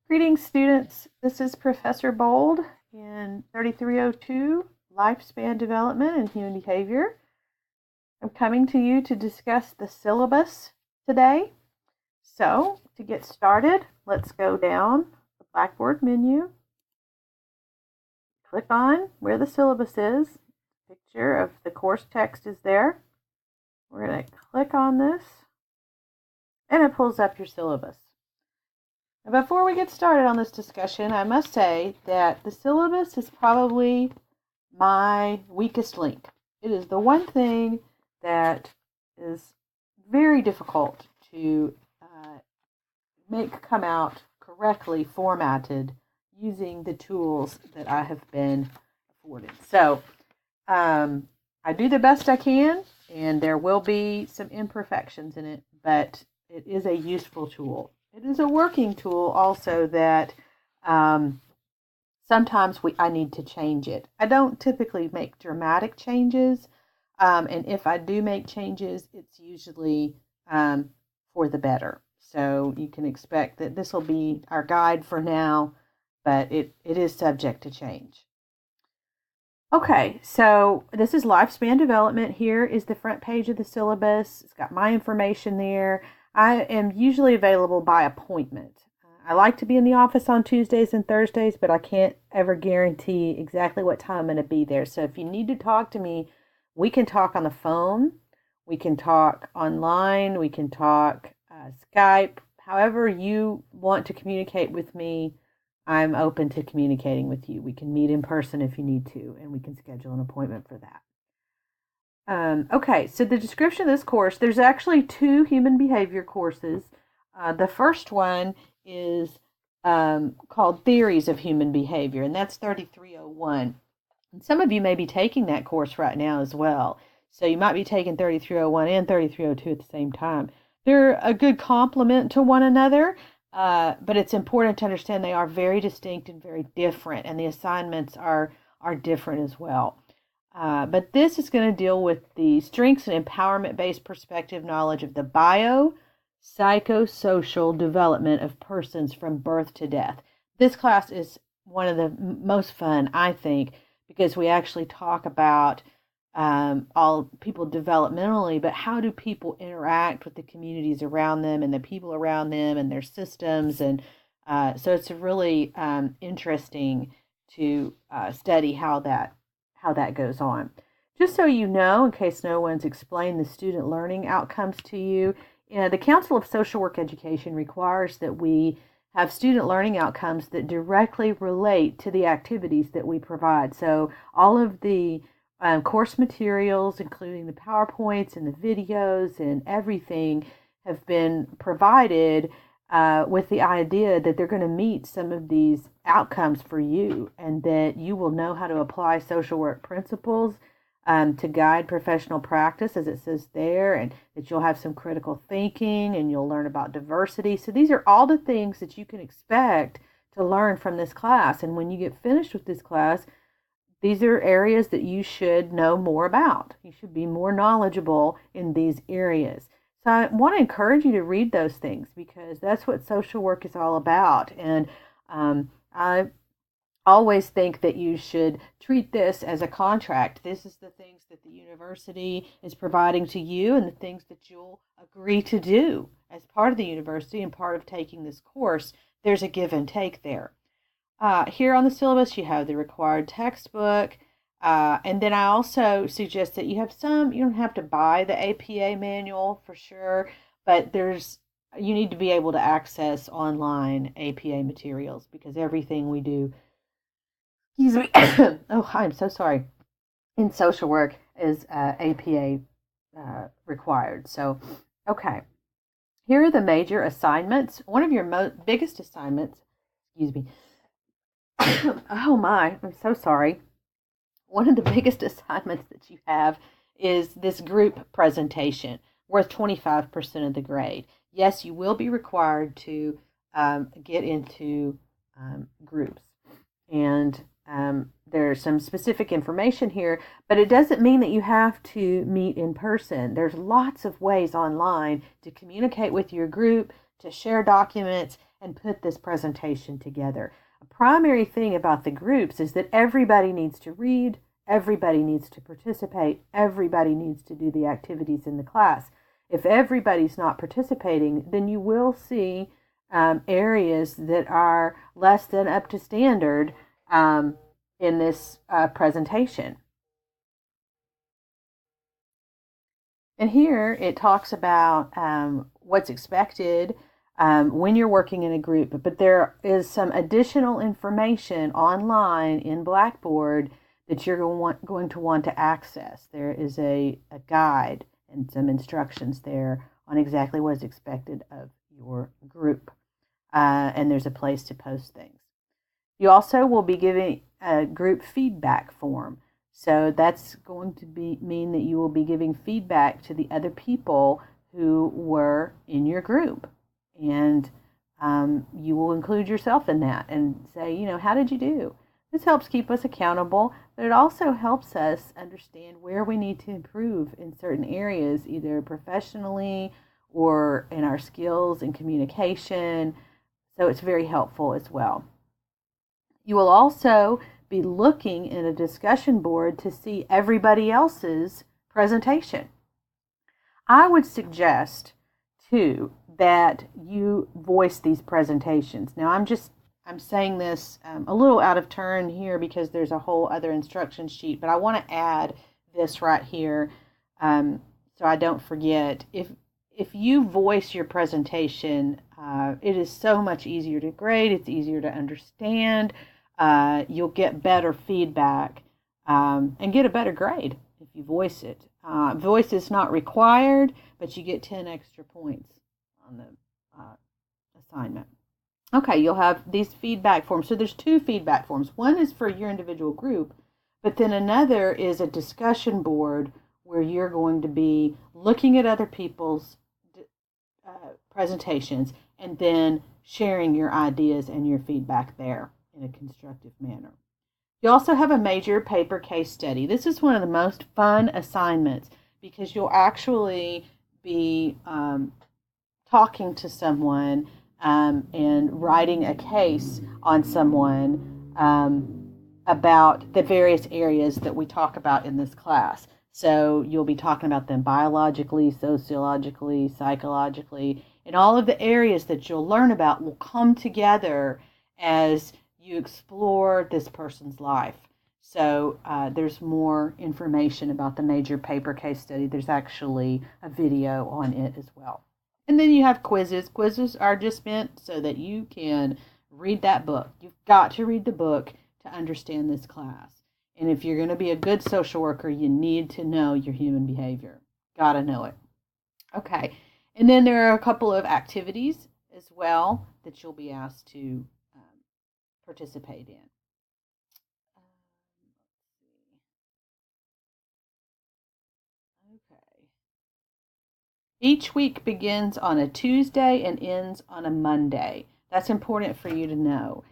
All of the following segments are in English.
Greetings, students. This is Professor Bold in 3302, Lifespan Development and Human Behavior. I'm coming to you to discuss the syllabus today. So, to get started, let's go down the Blackboard menu. Click on where the syllabus is. A picture of the course text is there. We're going to click on this, and it pulls up your syllabus. Now, before we get started on this discussion, I must say that the syllabus is probably my weakest link. It is the one thing that is very difficult to make come out correctly formatted using the tools that I have been afforded. So I do the best I can, and there will be some imperfections in it, but it is a useful tool. It is a working tool also that sometimes I need to change it. I don't typically make dramatic changes, and if I do make changes, it's usually for the better. So you can expect that this will be our guide for now, but it is subject to change. Okay, so this is Lifespan Development. Here is the front page of the syllabus. It's got my information there. I am usually available by appointment. I like to be in the office on Tuesdays and Thursdays, but I can't ever guarantee exactly what time I'm going to be there. So if you need to talk to me, we can talk on the phone, we can talk online, we can talk Skype. However you want to communicate with me, I'm open to communicating with you. We can meet in person if you need to, and we can schedule an appointment for that. Okay, so the description of this course, there's actually two human behavior courses. The first one is called Theories of Human Behavior, and that's 3301. And some of you may be taking that course right now as well. So you might be taking 3301 and 3302 at the same time. They're a good complement to one another, but it's important to understand they are very distinct and very different, and the assignments are different as well. But this is going to deal with the strengths and empowerment-based perspective knowledge of the psychosocial development of persons from birth to death. This class is one of the most fun, I think, because we actually talk about all people developmentally, but how do people interact with the communities around them and the people around them and their systems. And so it's really interesting to study how that goes on. Just so you know, in case no one's explained the student learning outcomes to you, the Council of Social Work Education requires that we have student learning outcomes that directly relate to the activities that we provide. So all of the course materials, including the PowerPoints and the videos and everything, have been provided with the idea that they're going to meet some of these outcomes for you, and that you will know how to apply social work principles to guide professional practice, as it says there, and that you'll have some critical thinking and you'll learn about diversity. So these are all the things that you can expect to learn from this class. And when you get finished with this class, these are areas that you should know more about. You should be more knowledgeable in these areas. So I want to encourage you to read those things, because that's what social work is all about. And I always think that you should treat this as a contract. This is the things that the university is providing to you and the things that you'll agree to do as part of the university and part of taking this course. There's a give and take there. Here on the syllabus, you have the required textbook. And then I also suggest that you don't have to buy the APA manual for sure, but you need to be able to access online APA materials, because everything we do, excuse me, oh, I'm so sorry, in social work is APA required. So, okay, here are the major assignments. One of your biggest assignments, excuse me, oh my, I'm so sorry. One of the biggest assignments that you have is this group presentation, worth 25% of the grade. Yes, you will be required to get into groups. And there's some specific information here, but it doesn't mean that you have to meet in person. There's lots of ways online to communicate with your group, to share documents, and put this presentation together. A primary thing about the groups is that everybody needs to read, everybody needs to participate, everybody needs to do the activities in the class. If everybody's not participating, then you will see areas that are less than up to standard in this presentation. And here it talks about what's expected when you're working in a group, but there is some additional information online in Blackboard that you're going to want to access. There is a guide and some instructions there on exactly what's expected of your group. And there's a place to post things. You also will be giving a group feedback form. So that's going to mean that you will be giving feedback to the other people who were in your group. And you will include yourself in that and say, how did you do? This helps keep us accountable, but it also helps us understand where we need to improve in certain areas, either professionally or in our skills and communication. So it's very helpful as well. You will also be looking in a discussion board to see everybody else's presentation. I would suggest, too, that you voice these presentations. Now, I'm saying this a little out of turn here because there's a whole other instruction sheet, but I want to add this right here so I don't forget. If you voice your presentation, it is so much easier to grade. It's easier to understand. You'll get better feedback and get a better grade if you voice it. Voice is not required, but you get 10 extra points on the assignment. Okay, you'll have these feedback forms. So there's 2 feedback forms. One is for your individual group, but then another is a discussion board where you're going to be looking at other people's presentations and then sharing your ideas and your feedback there in a constructive manner. You also have a major paper case study. This is one of the most fun assignments because you'll actually be talking to someone and writing a case on someone about the various areas that we talk about in this class. So you'll be talking about them biologically, sociologically, psychologically, and all of the areas that you'll learn about will come together as you explore this person's life. So there's more information about the major paper case study. There's actually a video on it as well. And then you have quizzes. Quizzes are just meant so that you can read that book. You've got to read the book to understand this class. And if you're going to be a good social worker, you need to know your human behavior. Got to know it. Okay. And then there are a couple of activities as well that you'll be asked to participate in. Okay. Each week begins on a Tuesday and ends on a Monday. That's important for you to know.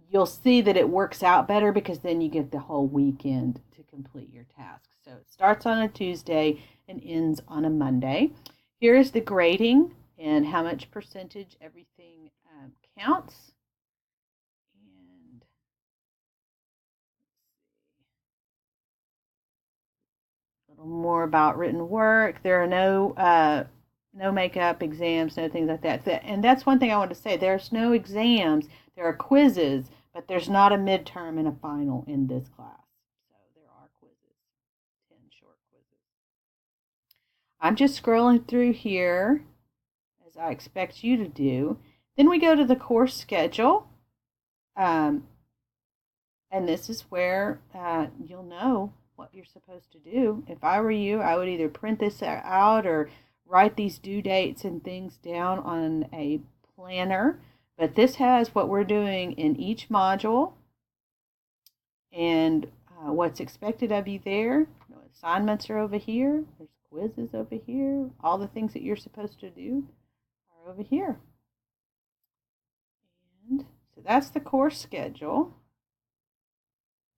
You'll see that it works out better because then you get the whole weekend to complete your task. So it starts on a Tuesday and ends on a Monday. Here is the grading and how much percentage everything counts. And a little more about written work. There are no makeup exams, no things like that. And that's one thing I want to say. There's no exams. There are quizzes, but there's not a midterm and a final in this class. So there are quizzes, 10 short quizzes. I'm just scrolling through here as I expect you to do. Then we go to the course schedule. And this is where you'll know what you're supposed to do. If I were you, I would either print this out or write these due dates and things down on a planner. But this has what we're doing in each module and what's expected of you there. Assignments are over here. There's quizzes over here. All the things that you're supposed to do are over here. And so that's the course schedule.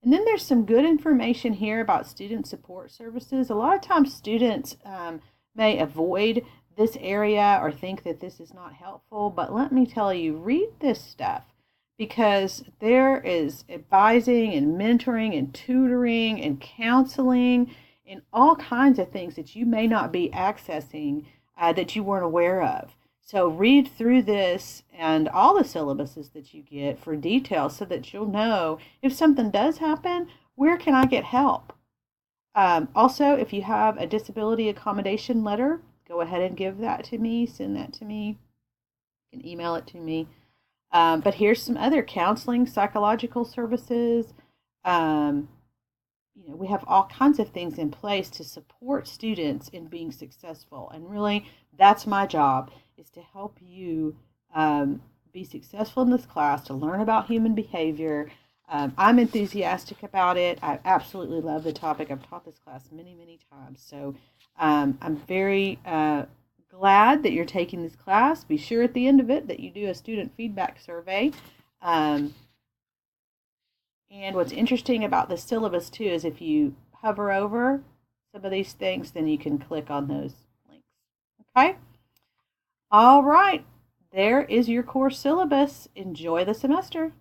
And then there's some good information here about student support services. A lot of times students may avoid this area or think that this is not helpful, but let me tell you, read this stuff, because there is advising and mentoring and tutoring and counseling and all kinds of things that you may not be accessing that you weren't aware of. So read through this and all the syllabuses that you get for details so that you'll know if something does happen, where can I get help? Also, if you have a disability accommodation letter, go ahead and give that to me, send that to me. You can email it to me. But here's some other counseling, psychological services. We have all kinds of things in place to support students in being successful. And really, that's my job, is to help you be successful in this class, to learn about human behavior. I'm enthusiastic about it. I absolutely love the topic. I've taught this class many, many times. So I'm very glad that you're taking this class. Be sure at the end of it that you do a student feedback survey. And what's interesting about the syllabus, too, is if you hover over some of these things, then you can click on those links. Okay? All right. There is your course syllabus. Enjoy the semester.